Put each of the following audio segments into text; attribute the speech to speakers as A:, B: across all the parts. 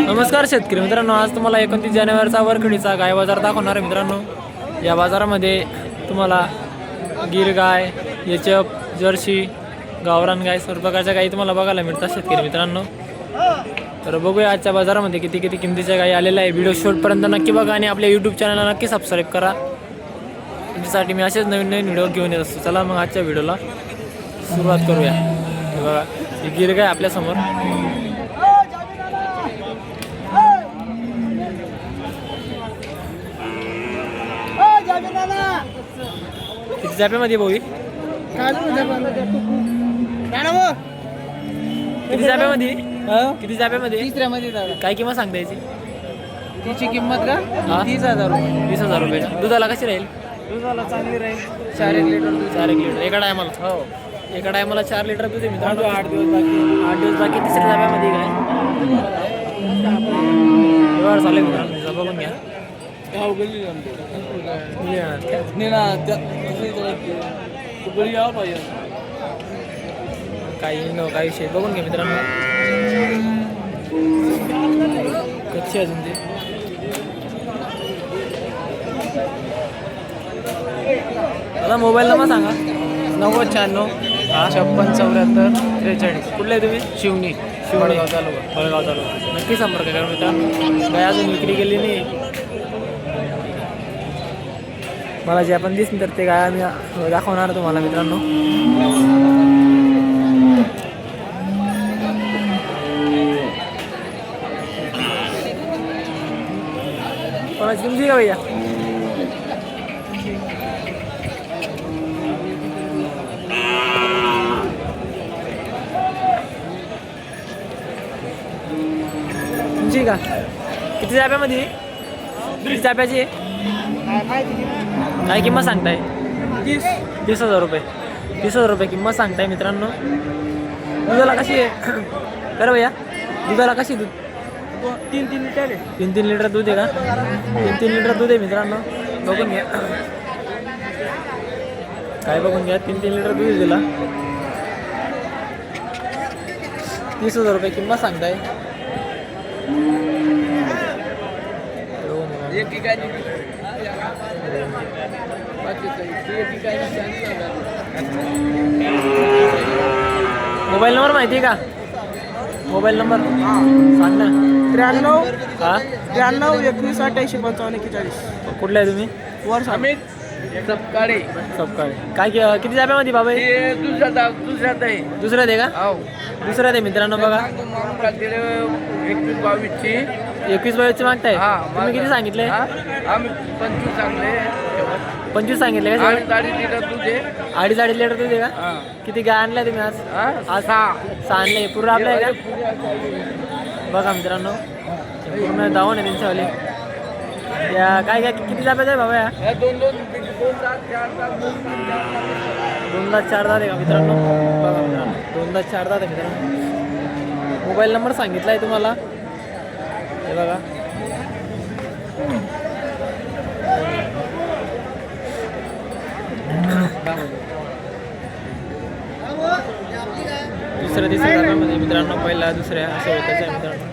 A: नमस्कार शेतकरी मित्रांनो, आज तुम्हाला 29 जानेवारीचा वरखडीचा गाय बाजार दाखवणार आहे मित्रांनो। या बाजारामध्ये तुम्हाला गिर गाय, एचएफ, जर्सी, गावरान गाय सर्व प्रकारच्या गायी तुम्हाला बघायला मिळतात शेतकरी मित्रांनो। तर बघूया आजच्या बाजारामध्ये किती किमतीच्या गायी आलेल्या आहे। व्हिडिओ शेवटपर्यंत नक्की बघा आणि आपल्या यूट्यूब चॅनलला नक्की सबस्क्राईब करा। तुमच्यासाठी मी असेच नवीन व्हिडिओ घेऊन येत असतो। चला मग आजच्या व्हिडिओला सुरुवात करूया। हे बघा, ही गिर गाय आपल्या समोर। किती जाप्यामध्ये भाऊ? किती जाप्यामध्ये? किती जाप्यामध्ये?
B: तिसऱ्यामध्ये दादा
A: काय किंमत सांगता याची?
B: तिची किंमत का
A: हा?
B: 30,000 रुपये.
A: 20,000 रुपये का? दुधाला कशी राहील?
B: दुधाला चांगली राहील. 4 लिटर दूध.
A: 4 लिटर एका टायमाला?
B: हो.
A: एका टायमाला 4 लिटर दूध आहे मित्रांनो।
B: 8 दिवस बाकी.
A: 8 दिवस बाकी। तिसऱ्या जाप्यामध्ये काय व्यवहार चालू आहे मित्रांनो, जा बघून घ्या।
B: गाव गेली आमची.
A: काही
B: ना त्या यावं पाहिजे.
A: काही विषय बघून घ्या मित्रांनो। कच्ची अजून ते। आता मोबाईल नंबर सांगा।
B: 9096 56 74 43.
A: कुठले आहे तुम्ही?
B: शिवणी
A: फळगाव तालुका। नक्की संपर्क करा मित्रांनो। काय अजून विक्री केली नाही। मला जे आपण दिसली तर ते काय आम्ही दाखवणार तुम्हाला मित्रांनो। कोणाची तुमची का भैया? तुमची का? किती जाप्यामध्ये? किती जाप्याची? काय किंमत सांगताय? 30,000 रुपये। 30,000 रुपये किंमत सांगताय मित्रांनो। दुधाला कशी आहे बरं भैया? दुधाला कशी दूध?
B: 3 लिटर आहे.
A: 3 लिटर दूध आहे का? 3 लिटर दूध आहे मित्रांनो। बघून घ्या काय, बघून घ्या। 3 लिटर दूध आहे तिला। 30,000 रुपये किंमत सांगताय। मोबाईल नंबर माहिती आहे का? मोबाईल नंबर सांग ना।
B: 93
A: हा,
B: 93 21 88 55 41.
A: कुठले आहे तुम्ही?
B: वर समीर सबकाळे.
A: सबकाळे। काय किती जाप्यामध्ये बाबा?
B: दुसऱ्यात आहे.
A: दुसऱ्यात आहे का?
B: हो.
A: दुसऱ्यात आहे मित्रांनो बघा।
B: 21-22ची.
A: 21-22 मागताय?
B: हा,
A: तुम्ही किती सांगितले?
B: आम्ही 25 सांगले.
A: 25 सांगितले का?
B: 2.5 लिटर दूध आहे.
A: 2.5 लिटर दूध आहे का?
B: हा.
A: किती गाय आणल्या तुम्ही आज? आज 6 आणले। पूर्ण आपलं आहे का? बघा मित्रांनो, पूर्ण धावून आहे त्यांच्यावाले। या काय किती जाप्यात आहे बाबा? या
B: 2 दात 4 दात
A: 2 दात 4 दात आहे का मित्रांनो? बघा मित्रांनो, 2 दात 4 दात आहे मित्रांनो। मोबाईल नंबर सांगितला आहे तुम्हाला, हे बघा। तिसऱ्या जाप्यामध्ये मित्रांनो, पहिला दुसऱ्या असं होतं आहे मित्रांनो।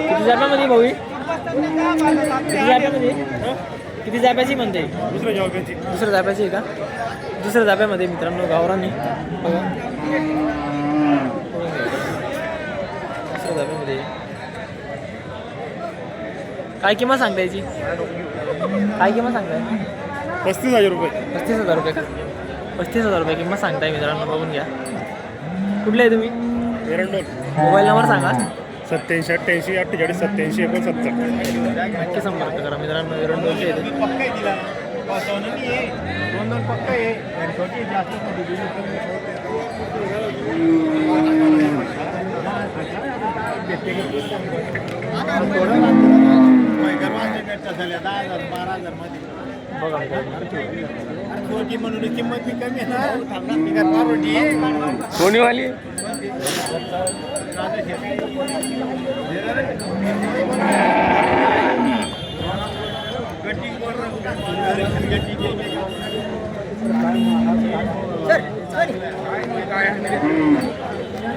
A: किती जाप्यामध्ये भाऊ? किती जाप्यामध्ये? किती जाप्याची म्हणते? दुसऱ्या जाप्याची आहे का? दुसऱ्या जाप्यामध्ये मित्रांनो गावरानी बघा। दुसऱ्या जाप्यामध्ये काय किंमत सांगता याची? काय किंमत सांगताय?
B: 35,000 रुपये.
A: 35,000 रुपये का? 35,000 रुपये किंमत सांगताय मित्रांनो, बघून घ्या। कुठले आहे तुम्ही? मोबाईल नंबर सांगा।
B: 87 88 48 87 69.
A: नक्की संपर्क करा मित्रांनो। एरंडोलचे आहे बघा
B: म्हणून किंमत कमी आहे ना।
A: कोणीवाली?
B: सर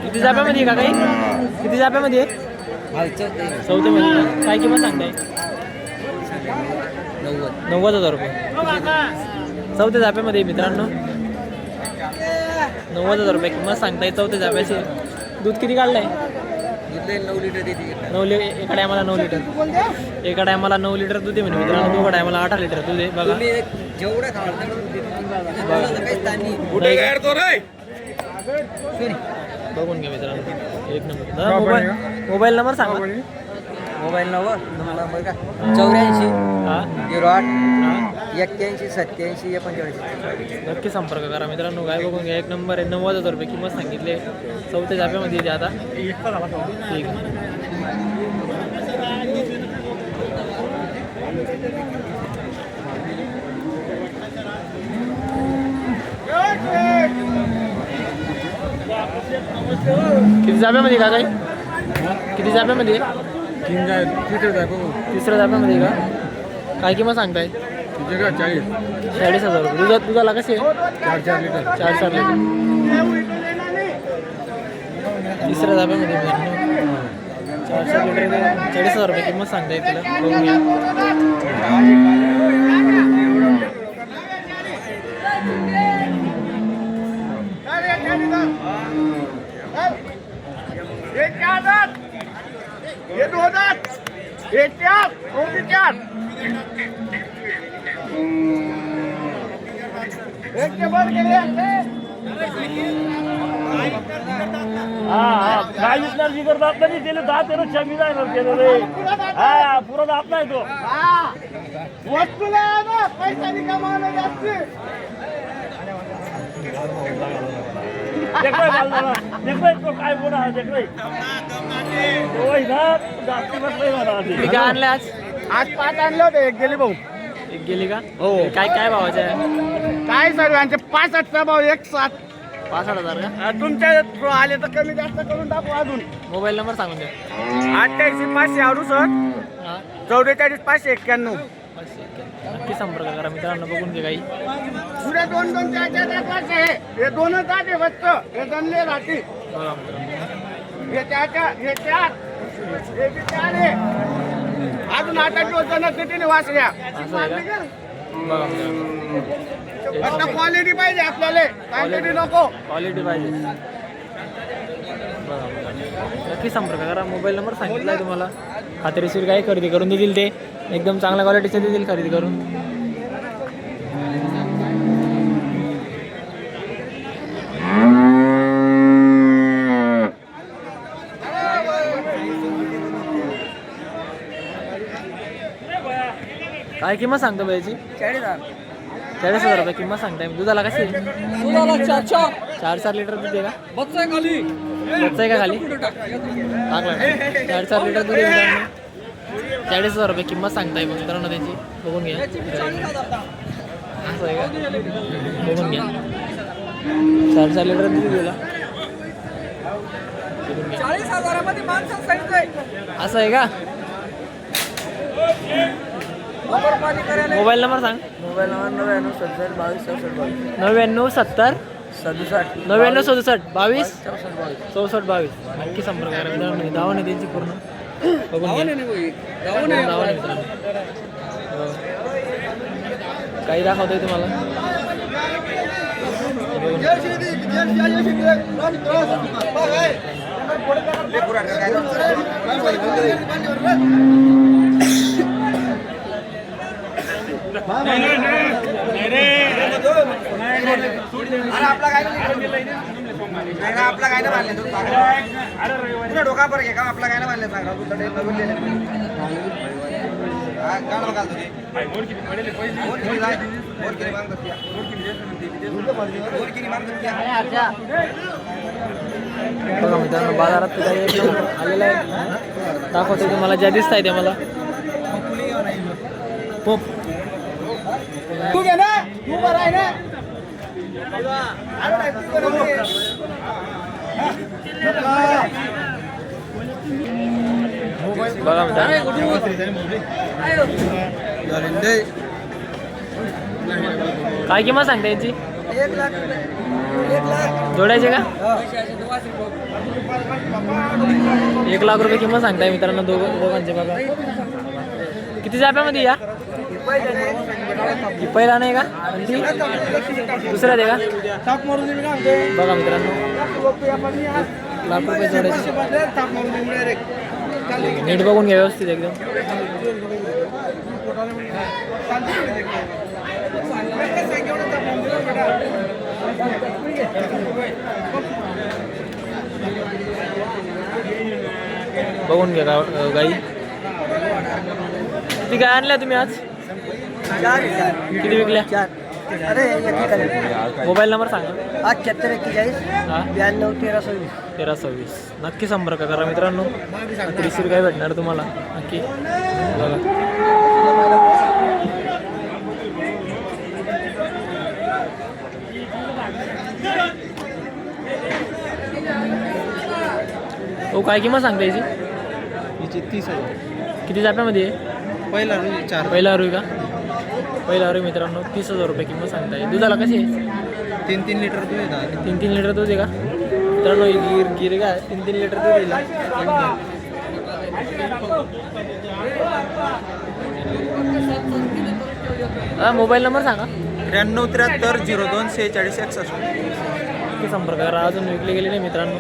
A: किती जाप्यामध्ये आहे का काही? किती जाप्यामध्ये आहे? चौथ्यामध्ये. काय किंमत सांगताय? 90,000 रुपये. चौथ्या जाप्यामध्ये मित्रांनो 90,000 रुपये किंमत सांगताय चौथ्या जाप्याची. दूध किती काढलंय?
C: 9 लिटर देते.
A: एका टायमाला 9 लिटर. एका टायमाला 9 लिटर दूध आहे म्हणजे मित्रांनो. दोघा टायमाला 8 लिटर दूध आहे बघा.
C: जेवढं खाणार
A: बघून घ्या मित्रांनो. एक नंबर. मोबाईल नंबर सांगा.
C: मोबाईल नंबर का 84
A: हां
C: 08
A: हां
C: 81 87 45.
A: नक्की संपर्क करा मित्रांनो. गाय बघून घ्या. एक नंबर आहे. 90,000 रुपये किंमत सांगितले. चौथ्या जाप्यामध्ये येते आता. ठीक आहे. किती जाप्यामध्ये का काही? किती जाप्यामध्ये?
B: 3 जाय तिथे जाय बघू.
A: तिसऱ्या जाप्यामध्ये का? काय किंमत सांगताय?
B: तुझे का 40.
A: 40,000 रुपये. दुधाला कसे?
B: 4 लिटर.
A: 4 लिटर. तिसऱ्या जाप्यामध्ये 4 लिटर 40,000 रुपये किंमत सांगताय तिला. बघून घ्या.
D: काय विकणार जी करत आपला नाही त्याला 10 13 छबी जाणार केलं रे. हा पुरा दात नाही तो. वस्तूला ना पैसा कमावला जास्त. देखलाय बालदारा देखलाय तो काय बोला हा देखलाय. होय ना जास्ती बसलाय मला आधी.
A: किती काय आणले आज?
B: आज 5 आणले होते. एक गेली भाऊ.
A: एक गेली का?
B: हो.
A: काय काय भावाचे आहे?
B: काय सर्वांचे 65चा भाव 1.7.
A: 65,000 का?
B: तुमच्या थ्रू आले तर कमी जास्त करून टाकू अजून.
A: मोबाईल नंबर सांगून द्या.
B: 88 568
A: हां
B: 44 591.
A: नक्की संपर्क करा मित्रांनो. बघून घे काही.
B: पुढे 2 2 4 4 5 आहे. हे 2च आहे फक्त. हे जनले राहते.
A: बघा मित्रांनो.
B: हे 4 हे 4 हे बी 4 आहे. अजून 8 जण किती वाचल्या.
A: असं आहे का? बघा मित्रांनो.
B: फक्त क्वालिटी पाहिजे आपल्याला. क्वांटिटी नको.
A: क्वालिटी पाहिजे. बघा मित्रांनो. नक्की संपर्क करा. मोबाईल नंबर सांगितला आहे तुम्हाला. खात्रीशीर काही खरेदी करून देतील ते. एकदम चांगल्या क्वालिटीचे देतील खरेदी करून. काय किंमत सांगतो बाईची? 40,000 रुपये किंमत सांगताय. दुधाला कशी?
C: दुधाला
A: 4 लिटर दूध आहे का?
C: बच्चा आहे खाली.
A: बच्चा आहे का खाली? टाकला 4 लिटर दूध आहे मित्रांनो. 40,000 रुपये किंमत सांगताय मग मित्रांनो त्याची. बघून घ्या. असं आहे का? बघून घ्या. 4 लिटर दूध दिला.
C: 40,000 माणसं सांगितलंय.
A: असं आहे का? मोबाईल नंबर सांग.
C: Mobile number 99 70 22
A: 99 70
C: 67
A: 99 67 22 64 22. नक्की संपर्क करा मित्रांनो. दावा नाही त्यांची पूर्ण. बघून घ्या. दावा नाही मित्रांनो. हो. काही दाखवतोय तुम्हाला.
C: आपला काय ना मारले तुला डोका पर घे का आपला काय ना मारले सांग तू तडे नवीन लिहिले हा गाड बघाल तुम्ही बोल किती जाय बोल किती मांग करते बोल किती मांग करते.
A: बघा मित्रांनो बाजारात तर काही एक नंबर आलेला आहे. दाखवते तुम्हाला ज्या दिसत आहे ते मला. पोप
B: तू घे ना. तू बरा आहे ना.
A: बघा मित्रांनो. काय किंमत सांगते याची? जोडायचे का 1 लाख रुपये किंमत सांगताय मित्रांनो दोघांचे बघा. किती जाप्यामध्ये या ही पहिला नाही का आणि ती दुसऱ्या दे का बघा मित्रांनो 1 लाख रुपये जोडायचे. नीट बघून घ्या व्यवस्थित एकदम. बघून घ्या गाई. किती गाय आणल्या तुम्ही आज? किती विकल्या?
E: 4. अरे
A: मोबाईल नंबर सांगा.
E: 7841
A: हा
E: 92 1326.
A: 1326. नक्की संपर्क करा मित्रांनो. खात्रीशीर काय भेटणार तुम्हाला नक्की बघा. हो काय किंमत सांगता याची?
C: 30,000.
A: किती जाप्यामध्ये आहे?
C: पहिला 4.
A: पहिला आरोही का? पहिला आरोही मित्रांनो 30,000 रुपये किंमत सांगताय. दुधाला कशी आहे?
C: 3 लिटर दूध येतात.
A: 3 लिटर दूध आहे का मित्रांनो? गिर काय 3 लिटर दूध येईल. हा मोबाईल नंबर सांगा.
C: 93 02 46 61.
A: नक्की संपर्क करा. अजून विकले गेले नाही मित्रांनो.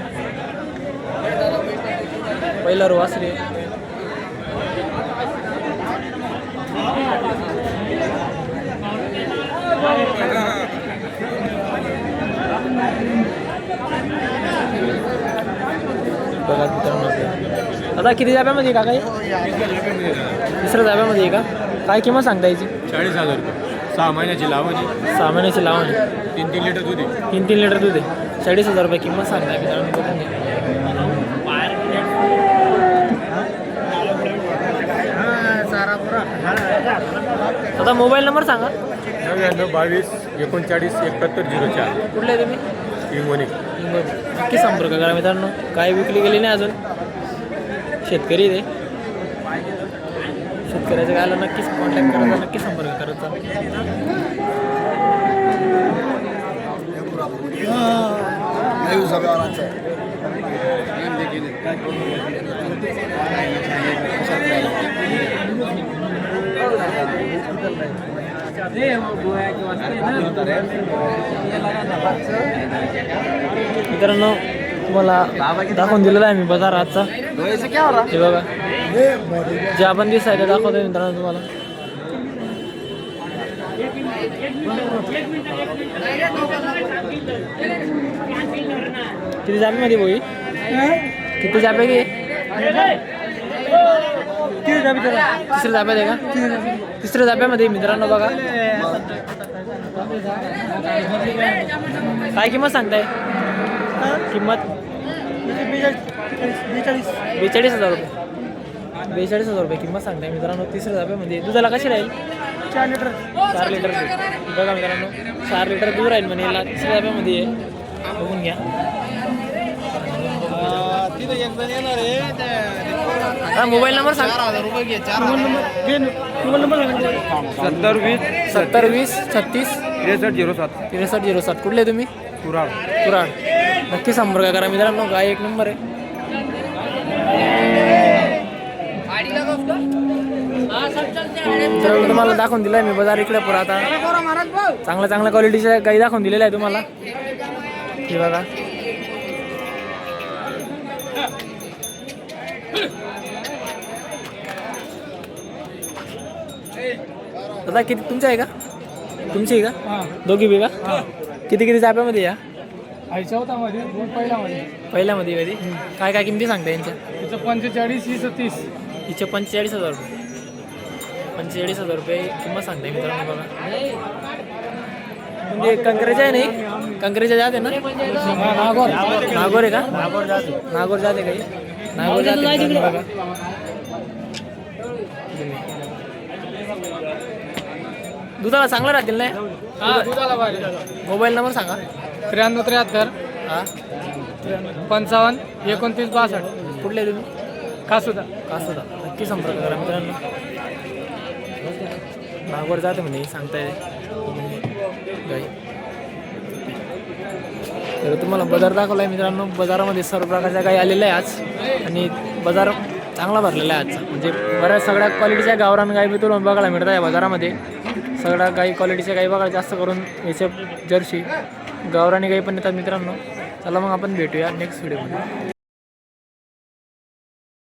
A: पहिला रो वासरी बघा मित्रांनो. आता किती जाब्यामध्ये का काही? तिसऱ्या जाब्यामध्ये आहे का? काय किंमत सांगता याची?
F: 40,000 रुपये. 6 महिन्याची लावणी.
A: 6 महिन्याची लावणी.
F: 3 लिटर दूध आहे.
A: 3 लिटर दूध आहे. 40,000 रुपये किंमत सांगताय मित्रांनो. बघून घ्या. आता मोबाईल नंबर सांगा.
F: 99 22 39 71 04.
A: कुठले आहे तुम्ही?
F: हिंगोली.
A: नक्की संपर्क करा मित्रांनो. काय विकली गेली नाही अजून. शेतकरी ते शेतकऱ्याच्या गायला नक्कीच कॉन्टॅक्ट करायचा. नक्की संपर्क करायचा. मित्रांनो तुम्हाला दाखवून दिलेला आहे मी बाजार आजचा. हे बघा जे आपण दिसाय ते दाखवतोय मित्रांनो तुम्हाला. किती जाप्यामध्ये बोई? किती जाप्या घे? तिसऱ्या जाप्यात आहे का? तिसऱ्या जाप्यामध्ये मित्रांनो बघा. काय किंमत सांगताय? किंमत 42,000 रुपये. 42,000 रुपये किंमत सांगताय मित्रांनो. तिसऱ्या जाप्यामध्ये. दुधाला कशी राहील? 4 लिटर. 4 लिटर बघा मित्रांनो. 4 लिटर दूध राहील म्हणे. तिसऱ्या जाप्यामध्ये आहे. बघून घ्या. हा मोबाईल नंबर सांगा.
C: 70 20
A: 70 20 36
C: 63 07.
A: 6307. कुठले तुम्ही?
C: कुराड.
A: कुराड. नक्की संपर्क करा मित्रांनो. गाय 1 नंबर आहे. मित्रांनो तुम्हाला दाखवून दिलाय मी बाजार इकडे पुरा. आता चांगल्या क्वालिटीच्या गाई दाखवून दिलेल्या आहे तुम्हाला. हे बघा. दादा किती तुमच्या आहे का? तुमची आहे का? दोघी बी का? किती जाप्यामध्ये या?
B: चौथामध्ये
A: पहिल्यामध्ये कधी काय किमती सांगता यांच्या?
B: 45 ही 30.
A: हिचे 45,000 रुपये. 45,000 रुपये किंमत सांगताय मित्रांनो बघा. म्हणजे कंकरेच्या आहे नाही? कंकरेच्या जाते ना? नागोर आहे का? नागोर जाते काही? नागोर जाते बघा. दुधाला चांगलं राहतील नाही? मोबाईल नंबर सांगा.
B: 93 73
A: हा
B: 55 29 62.
A: कुठले तुम्ही?
B: कासुदा.
A: नक्की संपर्क करा मित्रांनो. नागोर जाते म्हणे सांगताय गाई. तर तुम्हाला बाजार दाखवला आहे मित्रांनो. बाजारामध्ये सर्व प्रकारच्या गायी आलेल्या आहे आज आणि बाजार चांगला भरलेला आहे आजचा. म्हणजे बऱ्याच सगळ्या क्वालिटीच्या गावरान गायी बी तुला बघायला मिळतात या बाजारामध्ये. सगळ्या गायी क्वालिटीच्या गायी बघायला जास्त करून याच्या जर्सी गावरानी गायी पण येतात मित्रांनो. चला मग आपण भेटूया नेक्स्ट व्हिडिओमध्ये.